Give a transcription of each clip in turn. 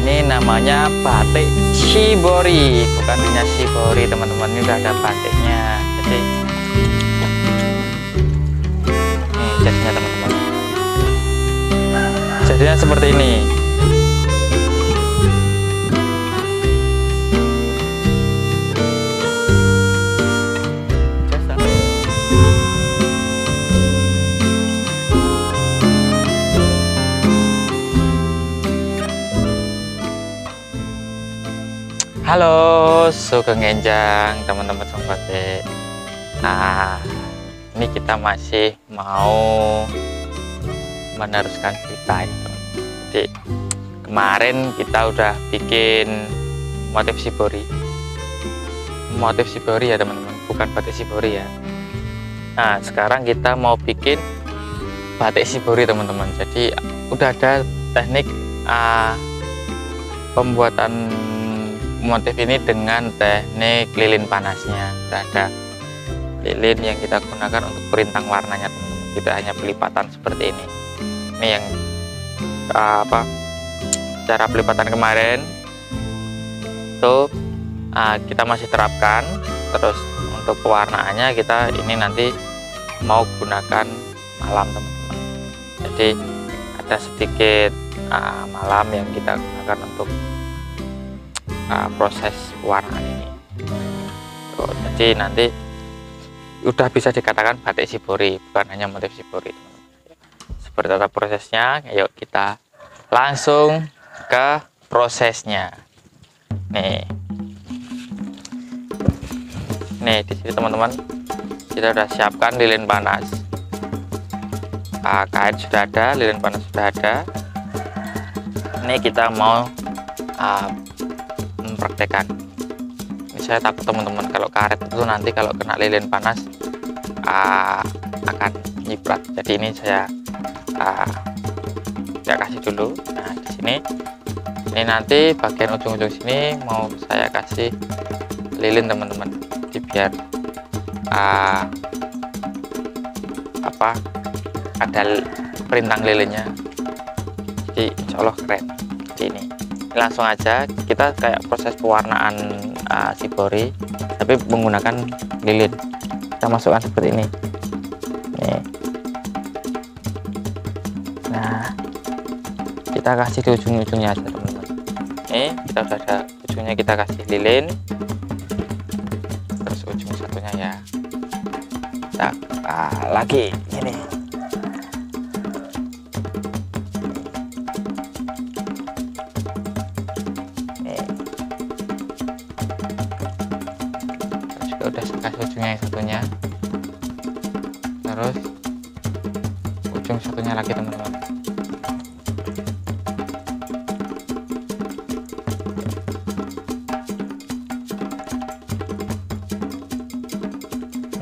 Ini namanya batik shibori, bukan hanya shibori teman-teman, ini udah ada batiknya. Jadi ini jadinya teman-teman, jadinya seperti ini. Halo Sugeng Enjang teman-teman sobat batik. Nah, ini kita masih mau meneruskan cerita ini. Jadi kemarin kita udah bikin motif shibori ya teman-teman, bukan batik shibori ya. Nah, sekarang kita mau bikin batik shibori teman-teman. Jadi udah ada teknik pembuatan motif ini dengan teknik lilin panasnya. Sudah ada lilin yang kita gunakan untuk perintang warnanya teman-teman, tidak hanya pelipatan seperti ini. Ini yang cara pelipatan kemarin itu kita masih terapkan. Terus untuk pewarnaannya kita ini nanti mau gunakan malam teman-teman. Jadi ada sedikit malam yang kita gunakan untuk proses pewarnaan ini. Jadi nanti udah bisa dikatakan batik shibori, bukan hanya motif shibori. Seperti apa prosesnya? Ayo kita langsung ke prosesnya. Nih di sini teman-teman, kita udah siapkan lilin panas. Kain sudah ada, lilin panas sudah ada. Ini kita mau mempraktekkan. Ini saya takut teman-teman, kalau karet itu nanti kalau kena lilin panas akan nyiprat. Jadi ini saya kasih dulu. Nah, di sini ini nanti bagian ujung-ujung sini mau saya kasih lilin teman-teman, jadi biar ada perintang lilinnya. Jadi insya Allah keren. Jadi ini langsung aja kita kayak proses pewarnaan shibori tapi menggunakan lilin. Kita masukkan seperti ini. Nih. Nah, kita kasih di ujung-ujungnya aja teman-teman. Nih, kita sudah ada ujungnya, kita kasih lilin. Terus ujung satunya ya. Kita lagi ini. Udah kasih ujungnya yang satunya, terus ujung satunya lagi teman-teman.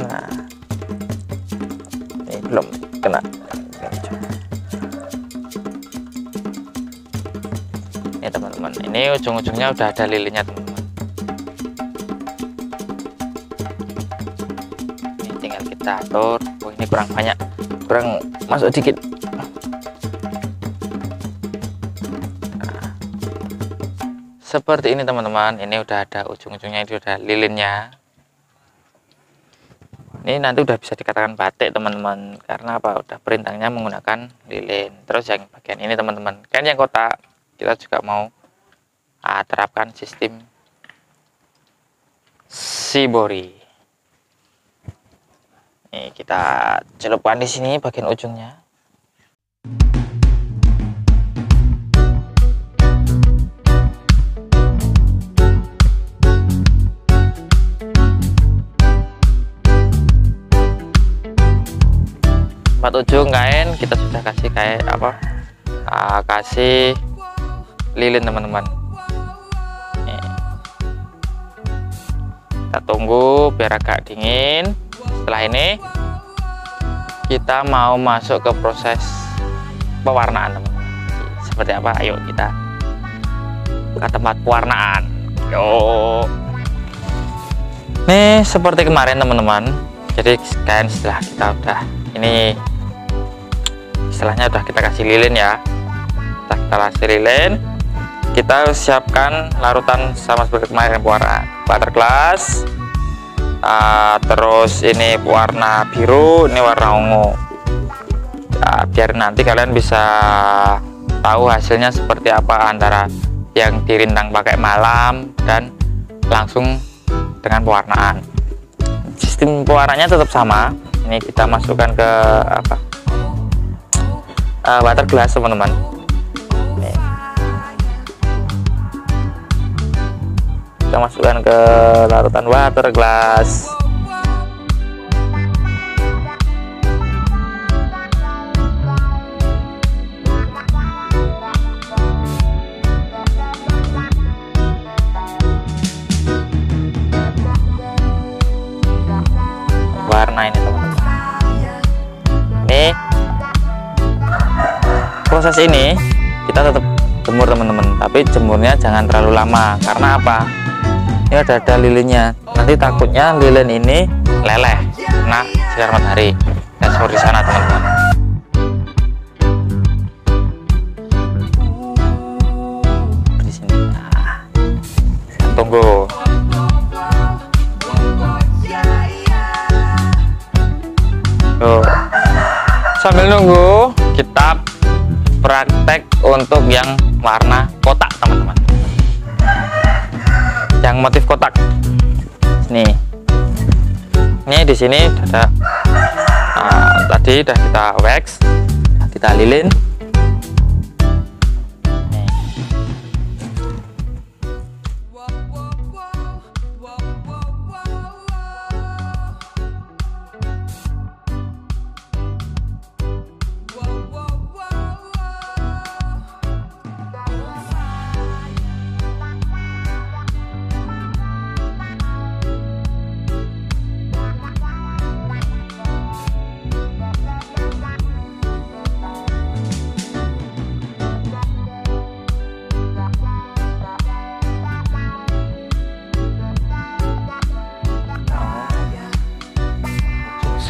Nah, ini belum kena. Ini teman-teman, ini ujung-ujungnya udah ada lilinnya teman-teman. Kita atur. Oh, ini kurang banyak, kurang masuk dikit. Nah, seperti ini teman-teman. Ini udah ada ujung-ujungnya, ini udah lilinnya. Ini nanti udah bisa dikatakan batik teman-teman, karena apa? Udah perintangnya menggunakan lilin. Terus yang bagian ini teman-teman, kan yang kotak kita juga mau terapkan sistem shibori. Nih, kita celupkan di sini bagian ujungnya. Empat ujung kain kita sudah kasih kayak kasih lilin teman-teman. Kita tunggu biar agak dingin. Setelah ini kita mau masuk ke proses pewarnaan teman-teman. Seperti apa? Ayo kita ke tempat pewarnaan. Yuk. Nih seperti kemarin teman-teman. Jadi kain setelah kita udah ini istilahnya udah kita kasih lilin ya. Kita kasih lilin. kita siapkan larutan sama seperti kemarin, pewarna water glass, terus ini warna biru, ini warna ungu. Nah, biar nanti kalian bisa tahu hasilnya seperti apa antara yang dirintang pakai malam dan langsung dengan pewarnaan. Sistem pewarnanya tetap sama. Ini kita masukkan ke water glass, teman-teman. Kita masukkan ke larutan water glass. Warna ini, teman-teman. Ini proses ini kita tetap jemur, teman-teman, tapi jemurnya jangan terlalu lama. Karena apa? Ini ada lilinnya, nanti takutnya lilin ini leleh kena sinar matahari. Dan seperti sana, teman-teman. Di sini. Nah, tunggu. Tuh. Sambil nunggu, kita praktek untuk yang warna kotak, teman-teman. Yang motif kotak. Nih. Ini di sini ada tadi udah kita wax, kita lilin. Nih.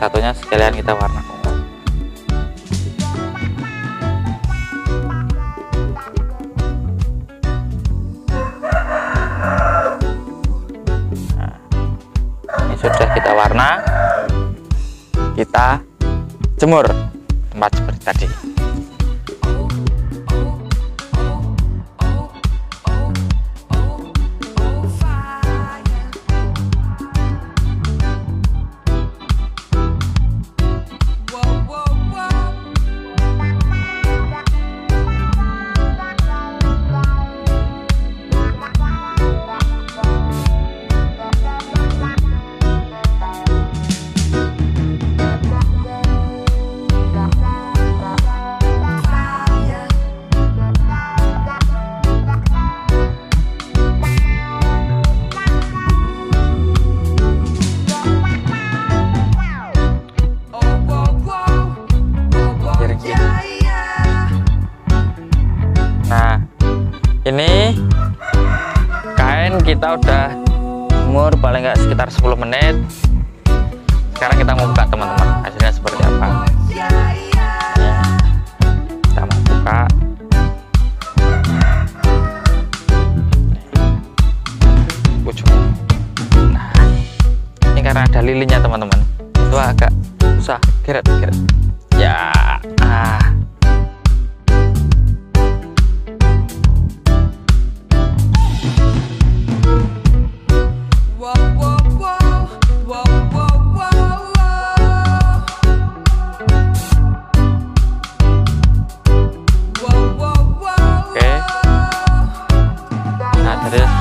Satunya sekalian kita warna. Nah, ini sudah kita warna, kita jemur tempat seperti tadi. Ini kain kita udah jemur paling nggak sekitar 10 menit. Sekarang kita mau buka, teman-teman, hasilnya seperti apa. Kita mau buka. Ujung. Nah, ini karena ada lilinnya, teman-teman, itu agak susah geret. Ya,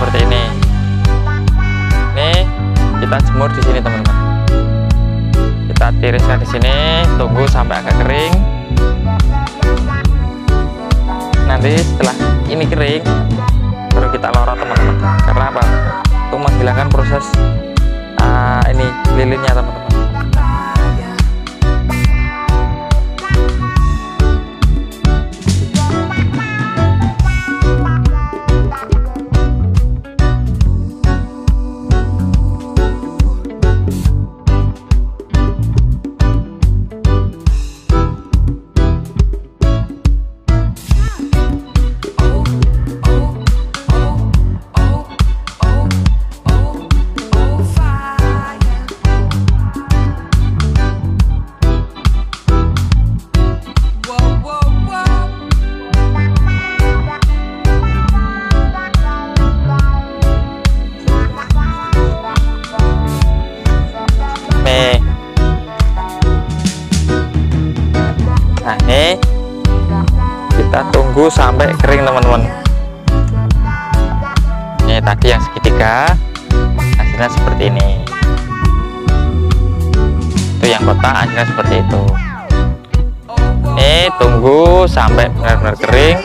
seperti ini. Nih, kita jemur di sini, teman-teman. Kita tiriskan di sini, tunggu sampai agak kering. Nanti setelah ini kering, baru kita lorot, teman-teman. Karena apa? Untuk menghilangkan proses ini lilinnya, teman-teman. tunggu sampai kering teman-teman. Ini tadi yang segitiga hasilnya seperti ini, itu yang kotak hasilnya seperti itu. Ini tunggu sampai benar-benar kering,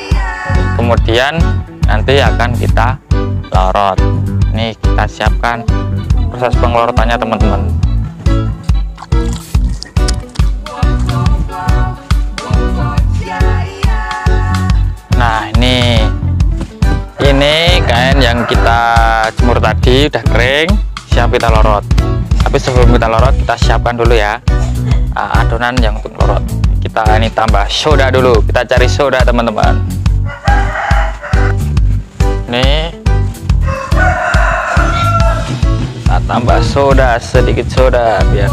kemudian nanti akan kita lorot. Ini kita siapkan proses pengelorotannya teman-teman. Nah ini kain yang kita jemur tadi udah kering, siap kita lorot. Tapi sebelum kita lorot, kita siapkan dulu ya adonan yang untuk lorot. Kita ini tambah soda dulu, kita cari soda teman-teman. Nih kita tambah soda, sedikit soda biar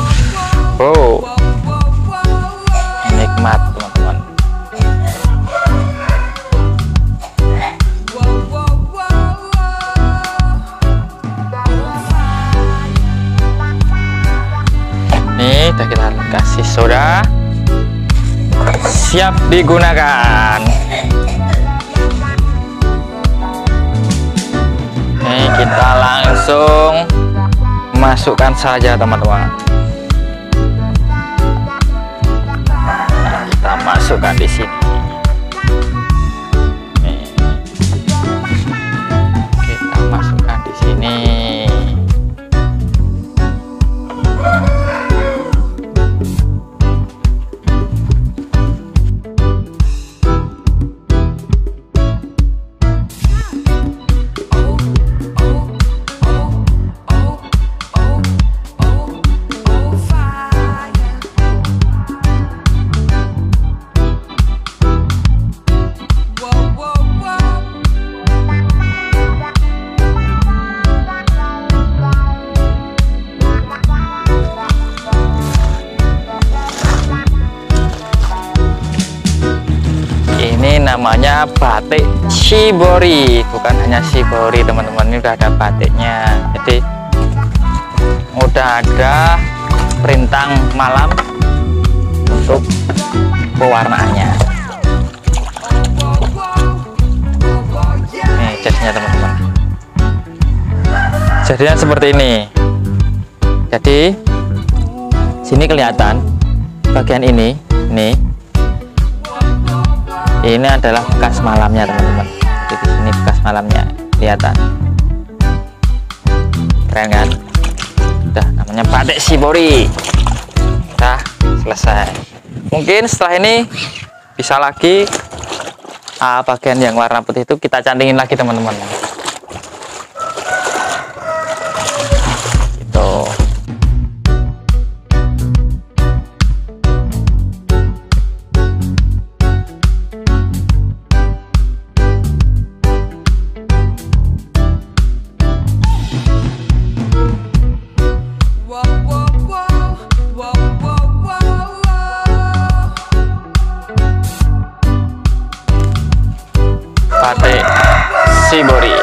nikmat teman-teman. Nih udah kita kasih soda, siap digunakan. Nih kita langsung masukkan saja teman-teman. Nah, kita masukkan di sini. Nih, kita masukkan di sini. Namanya batik shibori, bukan hanya shibori teman-teman, ini udah ada batiknya. Jadi udah ada perintang malam untuk pewarnaannya. Nih jadinya teman-teman, jadinya seperti ini. Jadi sini kelihatan bagian ini adalah bekas malamnya teman-teman. Jadi di sini bekas malamnya kelihatan, keren kan? Udah namanya batik shibori. Udah selesai. Mungkin setelah ini bisa lagi bagian yang warna putih itu kita cantingin lagi teman-teman. Gitu. Batik shibori.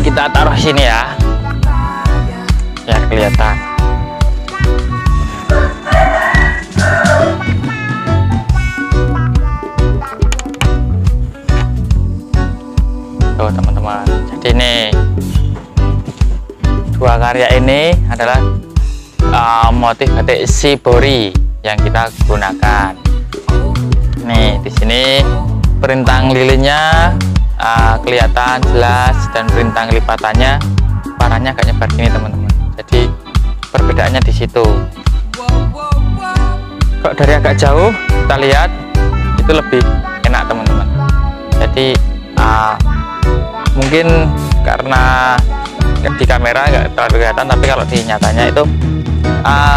Kita taruh sini ya, biar kelihatan. Tuh teman-teman, jadi ini dua karya ini adalah motif batik shibori yang kita gunakan. Nih di sini perintang lilinnya kelihatan jelas, dan perintang lipatannya warnanya agak nyebar gini teman-teman. Jadi perbedaannya di situ. Kok dari agak jauh kita lihat itu lebih enak teman-teman. Jadi mungkin karena di kamera nggak terlalu kelihatan, tapi kalau di nyatanya itu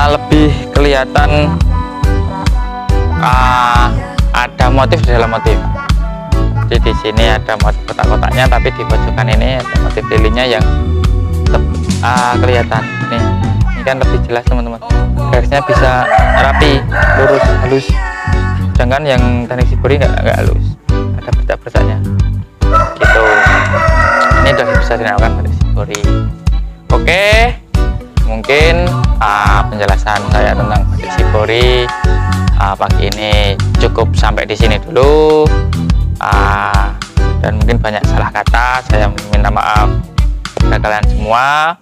lebih kelihatan ada motif di dalam motif. Jadi di sini ada motif kotak-kotaknya, tapi di pojokan ini ada motif lilinnya yang kelihatan. Ini kan lebih jelas teman-teman, garisnya bisa rapi, lurus, halus. Sedangkan yang teknik shibori nggak halus, ada bercak-bercaknya gitu. Ini udah bisa dinaikkan teknik shibori. Oke, mungkin penjelasan saya tentang teknik shibori pagi ini cukup sampai di sini dulu. Dan mungkin banyak salah kata, saya minta maaf kepada kalian semua,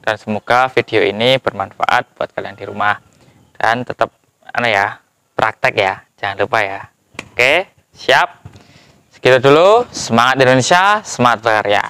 dan semoga video ini bermanfaat buat kalian di rumah, dan tetap praktek ya, jangan lupa ya. Oke, siap, segitu dulu. Semangat Indonesia, semangat berkarya.